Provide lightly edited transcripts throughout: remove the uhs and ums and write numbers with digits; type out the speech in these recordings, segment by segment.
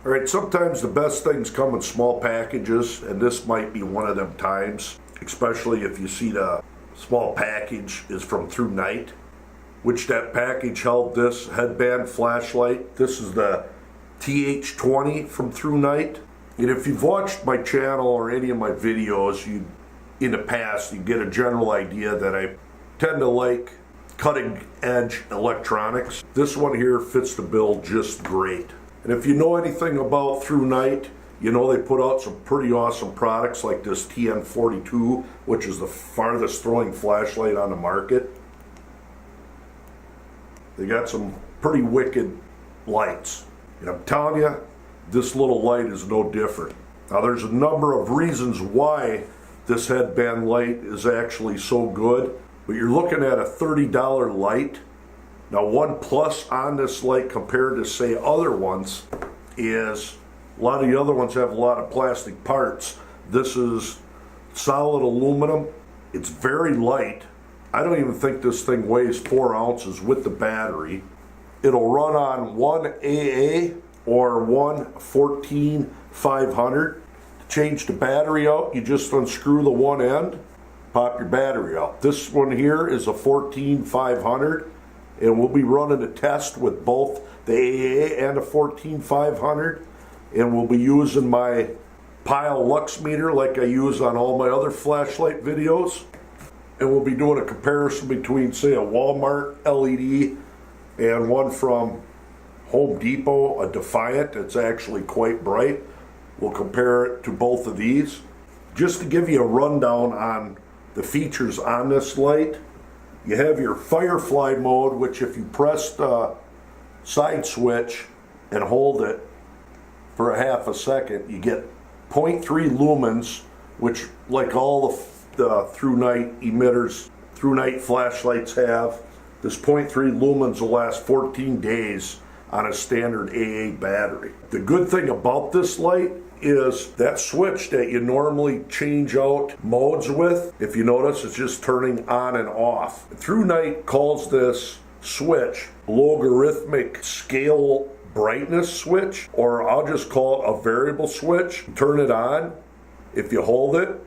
All right, sometimes the best things come in small packages, and this might be one of them times, especially if you see the small package is from Thrunite, which that package held this headband flashlight. This is the TH20 from Thrunite. And if you've watched my channel or any of my videos, in the past, you get a general idea that I tend to like cutting edge electronics. This one here fits the bill just great. And if you know anything about Thrunite, you know they put out some pretty awesome products like this TN42, which is the farthest throwing flashlight on the market. They got some pretty wicked lights. And I'm telling you, this little light is no different. Now there's a number of reasons why this headband light is actually so good, but you're looking at a $30 light. Now one plus on this light compared to say other ones is a lot of the other ones have a lot of plastic parts. This is solid aluminum. It's very light. I don't even think this thing weighs 4 ounces with the battery. It'll run on one AA or one 14500. To change the battery out, you just unscrew the one end, pop your battery out. This one here is a 14500, and we'll be running a test with both the AA and a 14500, and we'll be using my pile lux meter like I use on all my other flashlight videos. And we'll be doing a comparison between, say, a Walmart LED and one from Home Depot, a Defiant that's actually quite bright. We'll compare it to both of these. Just to give you a rundown on the features on this light, you have your firefly mode, which if you press the side switch and hold it for a half a second, you get 0.3 lumens, which like all the Thrunite emitters, Thrunite flashlights have. This 0.3 lumens will last 14 days on a standard AA battery. The good thing about this light is that switch that you normally change out modes with, if you notice, it's just turning on and off. Thrunite calls this switch logarithmic scale brightness switch, or I'll just call it a variable switch. Turn it on. If you hold it,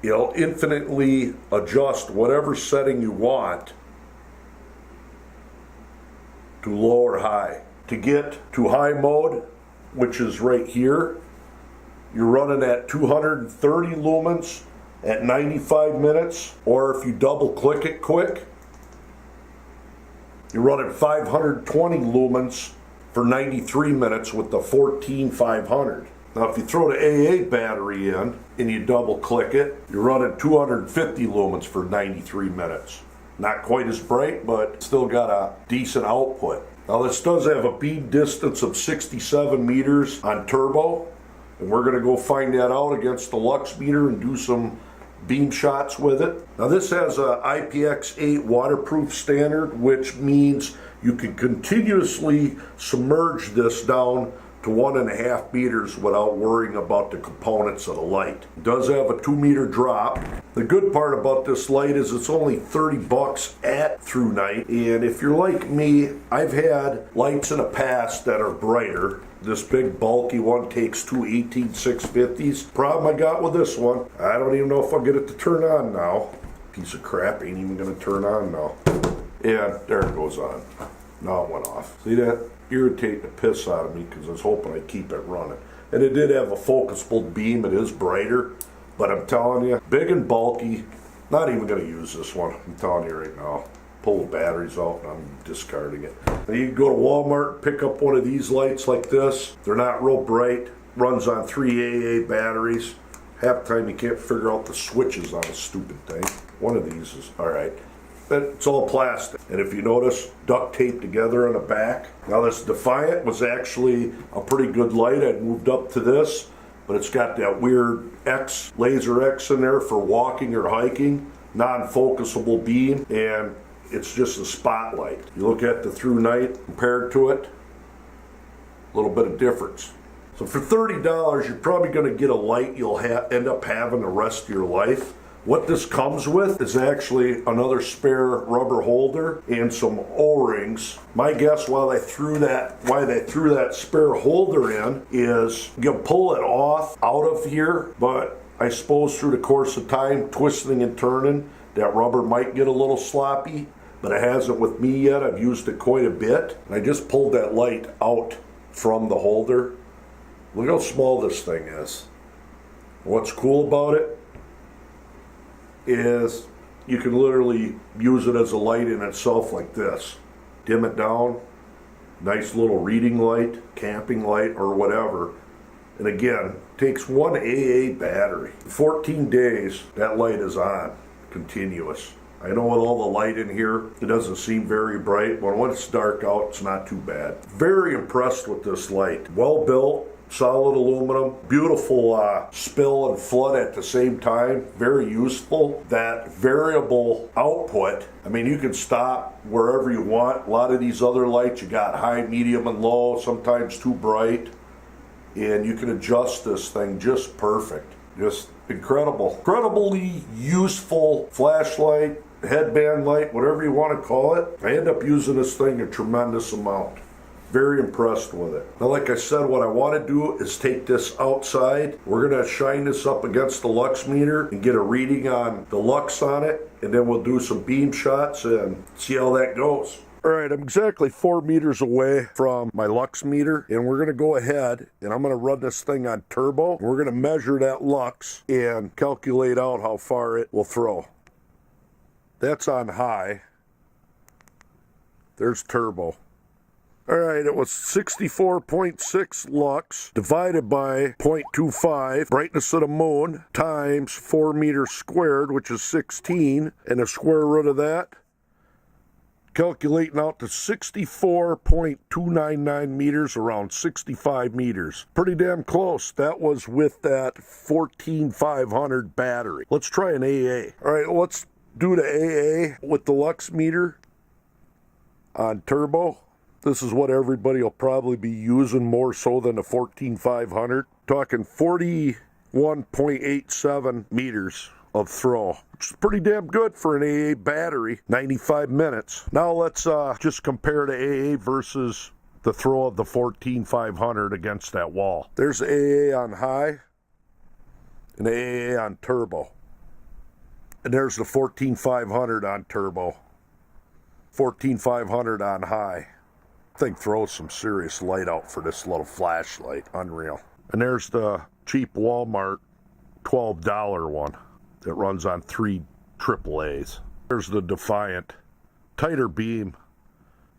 it'll infinitely adjust whatever setting you want to low or high. To get to high mode, which is right here, you're running at 230 lumens at 95 minutes, or if you double click it quick, you're running 520 lumens for 93 minutes with the 14500. Now if you throw the AA battery in and you double click it, you're running 250 lumens for 93 minutes. Not quite as bright, but still got a decent output. Now this does have a beam distance of 67 meters on turbo, and we're going to go find that out against the lux meter and do some beam shots with it. Now this has a IPX8 waterproof standard, which means you can continuously submerge this down to 1.5 meters without worrying about the components of the light. It does have a 2 meter drop. The good part about this light is it's only 30 bucks at Thrunite, and if you're like me, I've had lights in the past that are brighter. This big bulky one takes two 18650s. Problem I got with this one, I don't even know if I'll get it to turn on now. Piece of crap ain't even gonna turn on now. And there it goes on. Now it went off. See that? Irritate the piss out of me because I was hoping I'd keep it running. And it did have a focusable beam. It is brighter, but I'm telling you, big and bulky. Not even going to use this one. I'm telling you right now. Pull the batteries out and I'm discarding it. Now you can go to Walmart, pick up one of these lights like this. They're not real bright. Runs on 3 AA batteries. Half the time you can't figure out the switches on a stupid thing. One of these is all right. But it's all plastic, and if you notice, duct tape together on the back. Now this Defiant was actually a pretty good light. I'd moved up to this, but it's got that weird X, laser X in there for walking or hiking, non-focusable beam, and it's just a spotlight. You look at the Thrunite compared to it, a little bit of difference. So for $30, you're probably going to get a light you'll end up having the rest of your life. What this comes with is actually another spare rubber holder and some O-rings. My guess why they threw that spare holder in is you pull it off out of here, but I suppose through the course of time, twisting and turning, that rubber might get a little sloppy, but it hasn't with me yet. I've used it quite a bit. And I just pulled that light out from the holder. Look how small this thing is. What's cool about it is you can literally use it as a light in itself like this. Dim it down, nice little reading light, camping light, or whatever. And again, takes one AA battery. 14 days, that light is on, continuous. I know with all the light in here, it doesn't seem very bright, but when it's dark out, it's not too bad. Very impressed with this light. Well built, solid aluminum, beautiful spill and flood at the same time, very useful. That variable output, I mean, you can stop wherever you want. A lot of these other lights, you got high, medium, and low, sometimes too bright, and you can adjust this thing just perfect. Just incredible. Incredibly useful flashlight, headband light, whatever you want to call it. I end up using this thing a tremendous amount. Very impressed with it. Now, like I said, what I want to do is take this outside. We're going to shine this up against the lux meter and get a reading on the lux on it, and then we'll do some beam shots and see how that goes. All right, I'm exactly 4 meters away from my lux meter, and we're going to go ahead and I'm going to run this thing on turbo. We're going to measure that lux and calculate out how far it will throw. That's on high. There's turbo. All right, it was 64.6 lux divided by 0.25, brightness of the moon, times 4 meters squared, which is 16, and the square root of that, calculating out to 64.299 meters, around 65 meters. Pretty damn close. That was with that 14500 battery. Let's try an AA. All right, let's do the AA with the lux meter on turbo. This is what everybody will probably be using more so than the 14500. Talking 41.87 meters of throw, which is pretty damn good for an AA battery, 95 minutes. Now let's just compare the AA versus the throw of the 14500 against that wall. There's AA on high and AA on turbo. And there's the 14500 on turbo. 14500 on high. Thing throws some serious light out for this little flashlight. Unreal. And there's the cheap Walmart $12 one that runs on 3 AAAs. There's the Defiant. Tighter beam.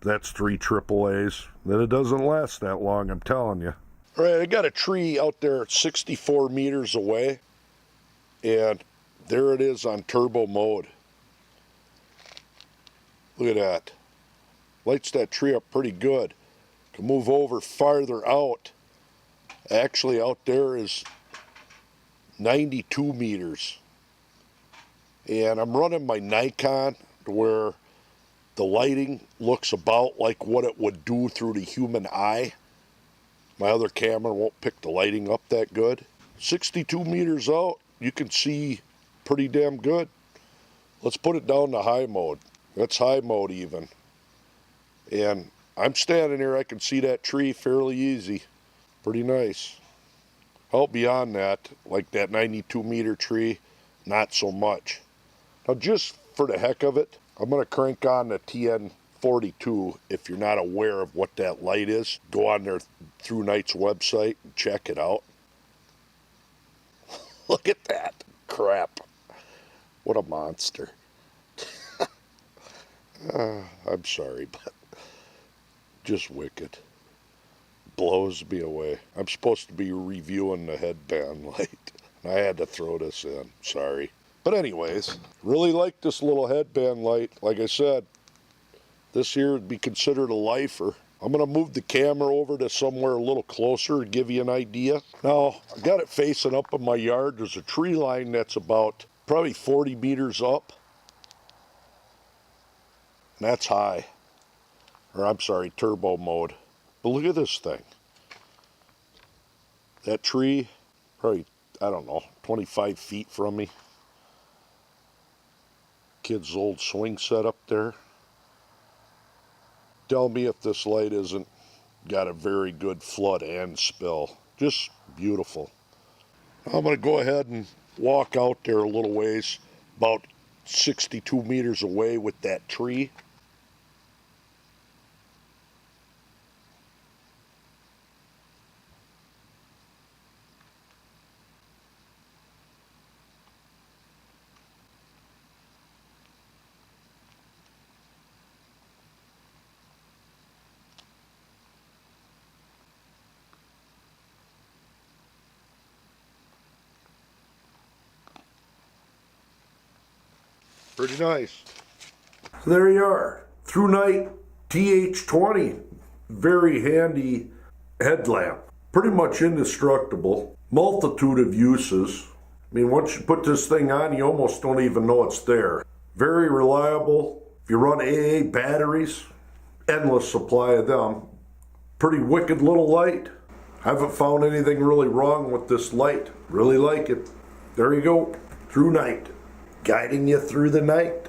That's 3 AAAs. Then it doesn't last that long, I'm telling you. All right, I got a tree out there 64 meters away. And there it is on turbo mode. Look at that. Lights that tree up pretty good. Can move over farther out. Actually, out there is 92 meters. And I'm running my Nikon to where the lighting looks about like what it would do through the human eye. My other camera won't pick the lighting up that good. 62 meters out, you can see pretty damn good. Let's put it down to high mode. That's high mode even. And I'm standing here, I can see that tree fairly easy. Pretty nice. Out beyond that, like that 92 meter tree, not so much. Now just for the heck of it, I'm going to crank on the TN42. If you're not aware of what that light is, go on their Thrunite's website and check it out. Look at that crap. What a monster. I'm sorry, but just wicked. Blows me away. I'm supposed to be reviewing the headband light. I had to throw this in. Sorry. But anyways, really like this little headband light. Like I said, this here would be considered a lifer. I'm going to move the camera over to somewhere a little closer to give you an idea. Now, I got it facing up in my yard. There's a tree line that's about probably 40 meters up. And that's high. Or I'm sorry, turbo mode. But look at this thing. That tree, probably, I don't know, 25 feet from me. kid's old swing set up there. Tell me if this light isn't got a very good flood and spill. Just beautiful. I'm going to go ahead and walk out there a little ways, about 62 meters away with that tree. Pretty nice. So there you are. Thrunite TH20. Very handy headlamp. Pretty much indestructible. Multitude of uses. I mean, once you put this thing on, you almost don't even know it's there. Very reliable. If you run AA batteries, endless supply of them. Pretty wicked little light. Haven't found anything really wrong with this light. Really like it. There you go. Thrunite. Guiding you through the night.